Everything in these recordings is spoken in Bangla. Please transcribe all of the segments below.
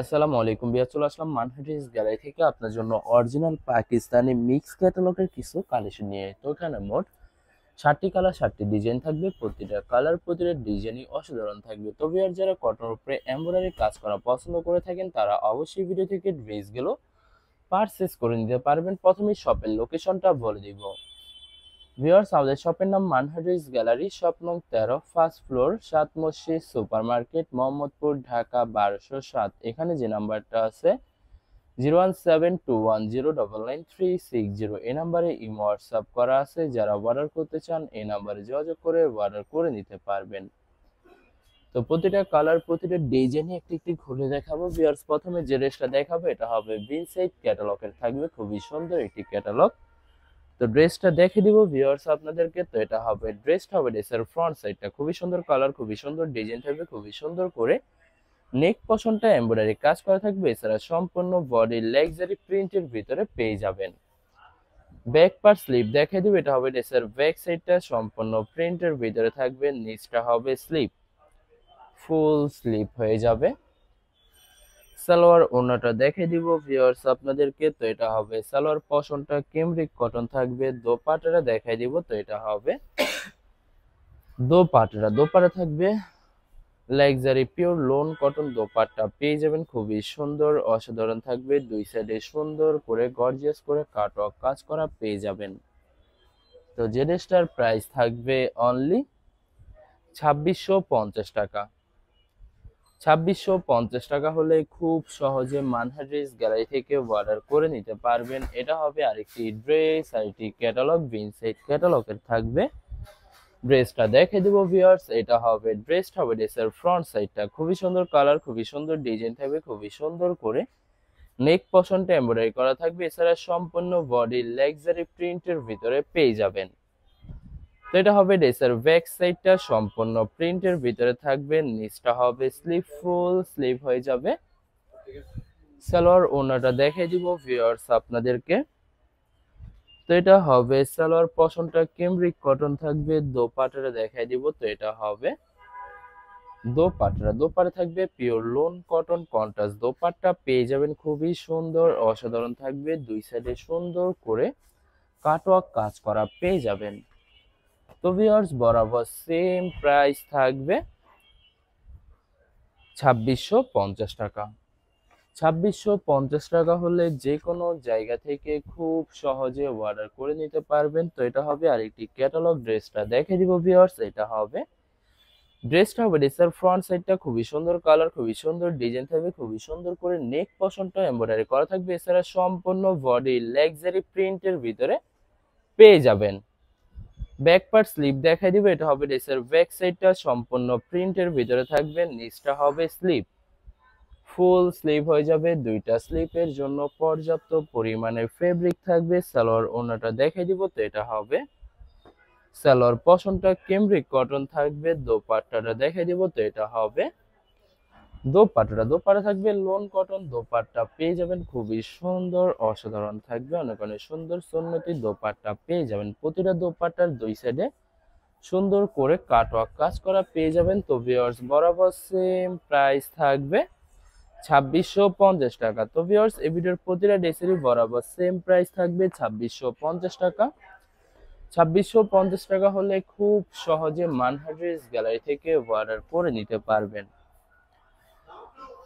আসসালামু আলাইকুম বিয়া, চলে আসলাম মানহাটিস গ্যালারি থেকে আপনার জন্য অরিজিনাল পাকিস্তানি মিক্স ক্যাটালগের কিছু কালেকশন নিয়ে। তো এখানে মোট 7টি কালার 7টি ডিজাইন থাকবে, প্রতিটা কালার প্রতিটা ডিজাইনই অসাধারণ থাকবে। তবে আর যারা কটনের উপরে এমব্রয়ডারি কাজ করা পছন্দ করে থাকেন তারা অবশ্যই ভিডিও থেকে ড্রেসগুলো পারচেস করে নিতে পারবেন। প্রথমেই শপের লোকেশনটা বলে দিব। ভিউয়ার্স, আমাদের শপের নাম মানহাটিস গ্যালারি, শপ নং 13, ফার্স্ট ফ্লোর, 7 মসজিদ সুপার মার্কেট, মোহাম্মদপুর, ঢাকা 1207। এখানে যে নাম্বারটা আছে 01721099360, এই নাম্বারে ইমো হোয়াটসঅ্যাপ করা আছে। যারা অর্ডার করতে চান এই নাম্বারে যোগাযোগ করে অর্ডার করে নিতে পারবেন। তো প্রতিটা কালার প্রতিটা ডিজাইনে একটি একটি ঘুরে দেখাবো। ভিউয়ার্স, প্রথমে যে ড্রেসটা দেখাবো এটা হবে বিনসাইড ক্যাটালগের থাকবে, খুবই সুন্দর একটি ক্যাটালগ। তো ড্রেসটা দেখে দিব ভিউয়ার্স আপনাদেরকে। তো এটা হবে ড্রেসের ফ্রন্ট সাইডটা খুবই সুন্দর কালার, খুবই সুন্দর ডিজাইন থাকবে, খুবই সুন্দর করে নেক পশনটা এমব্রয়ডারি কাজ করা থাকবে। এছাড়া সম্পূর্ণ বডি লাক্সারি প্রিন্টের ভিতরে পেয়ে যাবেন। ব্যাক পার্ট স্লিপ দেখে দিব, এটা হবে ড্রেসের ব্যাক সাইডটা সম্পূর্ণ প্রিন্টের ভিতরে থাকবে। নিচটা হবে স্লিপ, ফুল স্লিপ হয়ে যাবে। সালোয়ার ওড়নাটা দেখে দিব ভিউয়ার্স আপনাদেরকে। তো এটা হবে সালোয়ার পশনটা কেমব্রিক কটন থাকবে। দোপাট্টাটা দেখাই দিব। তো এটা হবে দোপাট্টা থাকবে luxury pure loan cotton dupatta পেয়ে যাবেন, খুবই সুন্দর অসাধারণ থাকবে। দুই সাইডে সুন্দর করে গর্জিয়াস করে কাটওয়ার্ক কাজ করা পেয়ে যাবেন। তো যে ড্রেসটার প্রাইস থাকবে অনলি 2650 টাকা। 2650 টাকা হলে খুব সহজে মানহাটিস গ্যালারি থেকে অর্ডার করে নিতে পারবেন। এটা হবে আরেকটি ড্রেস, আরেকটি ক্যাটালগ, ভিনসাইড ক্যাটালগের থাকবে। ড্রেসটা দেখে দেবো ভিউয়ার্স। এটা হবে ড্রেসের ফ্রন্ট সাইডটা খুবই সুন্দর কালার, খুবই সুন্দর ডিজাইন থাকবে, খুবই সুন্দর করে নেক পশনটা এমব্রয়ডারি করা থাকবে। এছাড়া সম্পূর্ণ বডি লাক্সারি প্রিন্টের ভিতরে পেয়ে যাবেন। তো এটা হবে ড্রেসের ব্যাক সাইডটা সম্পূর্ণ প্রিন্টের ভিতরে থাকবে। নিচটা হবে স্লিভ, ফুল স্লিভ হয়ে যাবে। সালোয়ার ওড়নাটা দেখে দিব ভিউয়ার্স আপনাদেরকে। তো এটা হবে সালোয়ার পশনটা কেমব্রিক কটন থাকবে। দোপাট্টাটা দেখাই দিব। তো এটা হবে দোপাট্টা থাকবে pure loan cotton contrast dupatta পেয়ে যাবেন, খুবই সুন্দর অসাধারণ থাকবে। দুই সাইডে সুন্দর করে কাটওয়ার্ক কাজ করা পেয়ে যাবেন। তো ভিউয়ার্স, বরাবর সেম প্রাইস থাকবে 2650 টাকা। 2650 টাকা হলে যে কোনো জায়গা থেকে খুব সহজে অর্ডার করে নিতে পারবেন। তো এটা হবে আরেকটি ক্যাটালগ। ড্রেসটা দেখে দিব ভিউয়ার্স। ড্রেসের ফ্রন্ট সাইডটা খুবই সুন্দর কালার, খুবই সুন্দর ডিজাইন থাকবে, খুবই সুন্দর করে নেক পশনটা এমব্রয়ডারি করা থাকবে। এছাড়া সম্পূর্ণ বডি লাক্সারি প্রিন্টের ভিতরে পেয়ে যাবেন। ব্যাক পার্ট স্লিপ দেখাই দিব। এটা হবে ড্রেসের ব্যাক সাইডটা সম্পূর্ণ প্রিন্টের ভিতরে থাকবে। নিচটা হবে স্লিপ, ফুল স্লিভ হয়ে যাবে। দুইটা স্লিপের জন্য পর্যাপ্ত পরিমাণে ফেব্রিক থাকবে। সালোয়ার ওড়নাটা দেখাই দিব। তো এটা হবে সালোয়ার পশনটা কেমব্রিক কটন থাকবে। দোপাট্টাটা দেখাই দিব। তো এটা হবে দোপাট্টা থাকবে লোন কটন দোপাট্টা পেয়ে যাবেন, খুবই সুন্দর অসাধারণ থাকবে। অনেক অনেক সুন্দর সুন্নতি দোপাট্টা পেয়ে যাবেন। প্রতিটা দোপাট্টার দুই সাইডে সুন্দর করে কাটওয়ার্ক কাজ করা পেয়ে যাবেন। তো ভিউয়ার্স, বরাবর সেম প্রাইস থাকবে 2650 টাকা। তো ভিউয়ার্স, এই ভিডিওর প্রতিটা ড্রেসেরই বরাবর সেম প্রাইস থাকবে 2650 টাকা। 2650 টাকা হলে খুব সহজে মানহাটিস গ্যালারি থেকে অর্ডার করে নিতে পারবেন।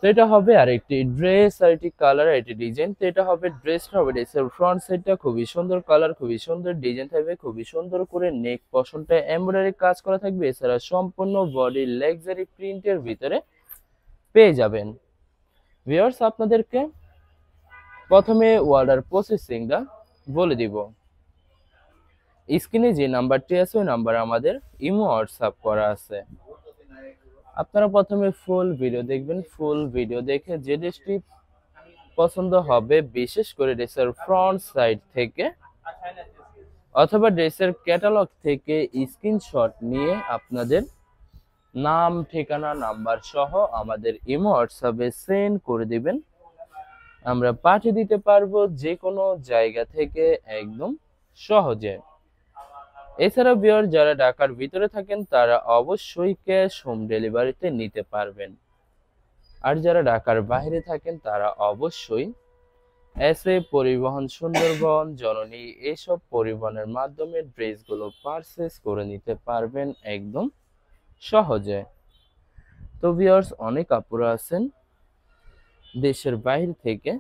তো এটা হবে আরেকটি ড্রেস, আরেকটি কালার, আরেকটি ডিজাইন। তো এটা হবে ড্রেসের ফ্রন্ট সাইডটা খুবই সুন্দর কালার, খুবই সুন্দর ডিজাইন থাকবে, খুবই সুন্দর করে নেক পশনটা এমব্রয়ডারি কাজ করা থাকবে। এছাড়া সম্পূর্ণ বডি লাক্সারি প্রিন্টের ভিতরে পেয়ে যাবেন। ভিউয়ার্স, আপনাদেরকে প্রথমে অর্ডার প্রসেসিংটা বলে দিব। স্ক্রিনে যে নাম্বারটি আছে ওই নাম্বারে আমাদের ইমো হোয়াটসঅ্যাপ করা আছে। আপনারা প্রথমে ফুল ভিডিও দেখবেন। ফুল ভিডিও দেখে যে ড্রেসটি পছন্দ হবে, বিশেষ করে ড্রেসের ফ্রন্ট সাইড থেকে অথবা ড্রেসের ক্যাটালগ থেকে স্ক্রিনশট নিয়ে আপনাদের নাম, ঠিকানা, নাম্বার সহ আমাদের ইমো হোয়াটসঅ্যাপে সেন্ড করে দিবেন। আমরা পাঠিয়ে দিতে পারবো যে কোনো জায়গা থেকে একদম সহজে। এছাড়া ভিউয়ার, যারা ঢাকার ভিতরে থাকেন তারা অবশ্যই ক্যাশ হোম ডেলিভারিতে নিতে পারবেন। আর যারা ঢাকার বাইরে থাকেন তারা অবশ্যই এসএ পরিবহন, সুন্দরবন, জননী এসব পরিবহনের মাধ্যমে ড্রেসগুলো পারচেজ করে নিতে পারবেন একদম সহজে। তো ভিউয়ার্স, অনেক আপুরা আছেন দেশের বাইরে থেকে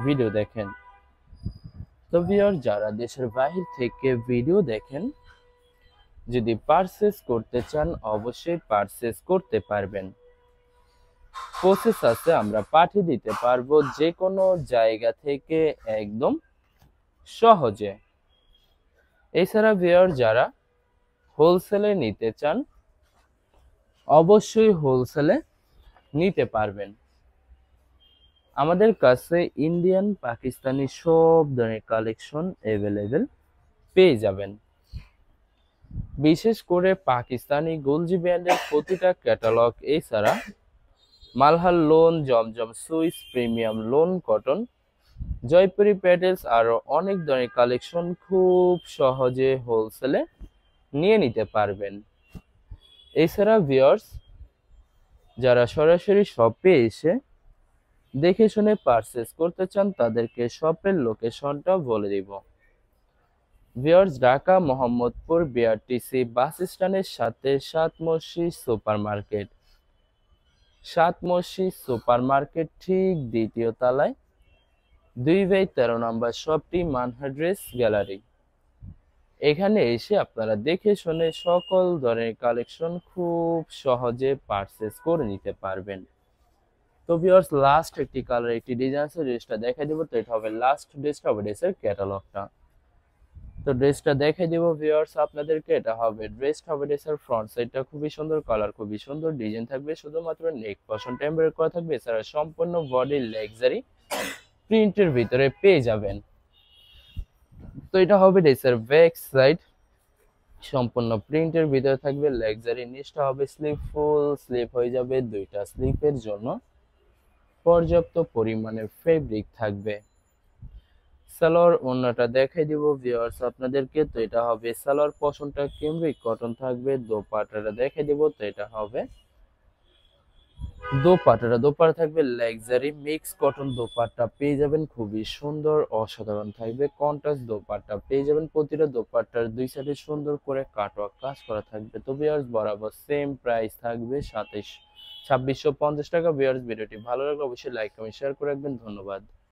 ভিডিও দেখেন। তো ভিউয়ার্স, যারা দেশের বাইরে থেকে ভিডিও দেখেন, যদি পারচেজ করতে চান অবশ্যই পারচেজ করতে পারবেন। প্রসেস আছে, আমরা পাঠিয়ে দিতে পারবো যে কোনো জায়গা থেকে একদম সহজে। এছাড়া ভিউয়ার্স, যারা হোলসেলে নিতে চান অবশ্যই হোলসেলে নিতে পারবেন। আমাদের কাছে ইন্ডিয়ান, পাকিস্তানি সব ধরনের কালেকশন অ্যাভেলেবেল পেয়ে যাবেন। বিশেষ করে পাকিস্তানি গুলজি ব্র্যান্ডের প্রতিটা ক্যাটালগ, এছাড়া Malhar lawn, Zamzam Swiss, premium lawn cotton, Jaipuri প্যাটেলস আরো অনেক ধরনের কালেকশন খুব সহজে হোলসেলে নিয়ে নিতে পারবেন। এছাড়া ভিউয়ার্স, যারা সরাসরি শপে এসে দেখে শুনে পারচেজ করতে চান তাদেরকে শপের লোকেশনটা বলে দিব। ভিউয়ার্স, ঢাকা মোহাম্মদপুর বিআরটিসি বাস স্ট্যান্ডের সাথে সাত মসজিদ সুপার মার্কেট, সাত মসজিদ সুপার মার্কেট ঠিক দ্বিতীয় তলায় 2/13 নম্বর শপটি মানহা ড্রেস গ্যালারি। এখানে এসে আপনারা দেখে শুনে সকল ধরনের কালেকশন খুব সহজে পারচেজ করে নিতে পারবেন। তো ভিউয়ার্স, লাস্ট একটি কালার, একটি ডিজাইন আছে, ড্রেসটা দেখাই দেবো। তো এটা হবে লাস্ট ড্রেসটা, হবে ড্রেসের ক্যাটালগটা। তো ড্রেসটা দেখাই দেবো ভিউয়ার্স আপনাদেরকে। এটা হবে ড্রেসটা, হবে ড্রেসের ফ্রন্ট সাইডটা খুবই সুন্দর, কালার খুবই সুন্দর, ডিজাইন থাকবে শুধুমাত্র নেক পশন এমব্রয়ডারি করা থাকবে। এছাড়া সম্পূর্ণ বডি লাক্সারি প্রিন্টের ভিতরে পেয়ে যাবেন। তো এটা হবে ড্রেসের ব্যাক সাইড, সম্পূর্ণ প্রিন্টের ভিতরে থাকবে লাক্সারি। নিচটা হবে স্লিপ, ফুল স্লিপ হয়ে যাবে, দুইটা স্লিপের জন্য পর্যাপ্ত পরিমাণের ফেব্রিক থাকবে। সালোয়ার ওড়নাটা দেখাই দিব ভিউয়ার্স আপনাদেরকে। তো এটা হবে সালোয়ার পশনটা ক্যামব্রিক কটন থাকবে। দোপাট্টাটা দেখাই দিব। তো এটা হবে দোপাট্টাটা, দোপাট্টা থাকবে লাক্সারি মিক্স কটন দোপাট্টা পেয়ে যাবেন, খুবই সুন্দর অসাধারণ থাকবে। কন্ট্রাস্ট দোপাট্টা পেয়ে যাবেন, প্রতিটা দোপাট্টার দুই সাইডে সুন্দর করে কাটওয়ার্ক কাজ করা থাকবে। তো ভিউয়ার্স, বরাবর সেম প্রাইস থাকবে 2650 টাকা। ভিউয়ার্স, ভিডিওটি ভালো লাগলে অবশ্যই লাইক কমেন্ট শেয়ার করে রাখবেন। ধন্যবাদ।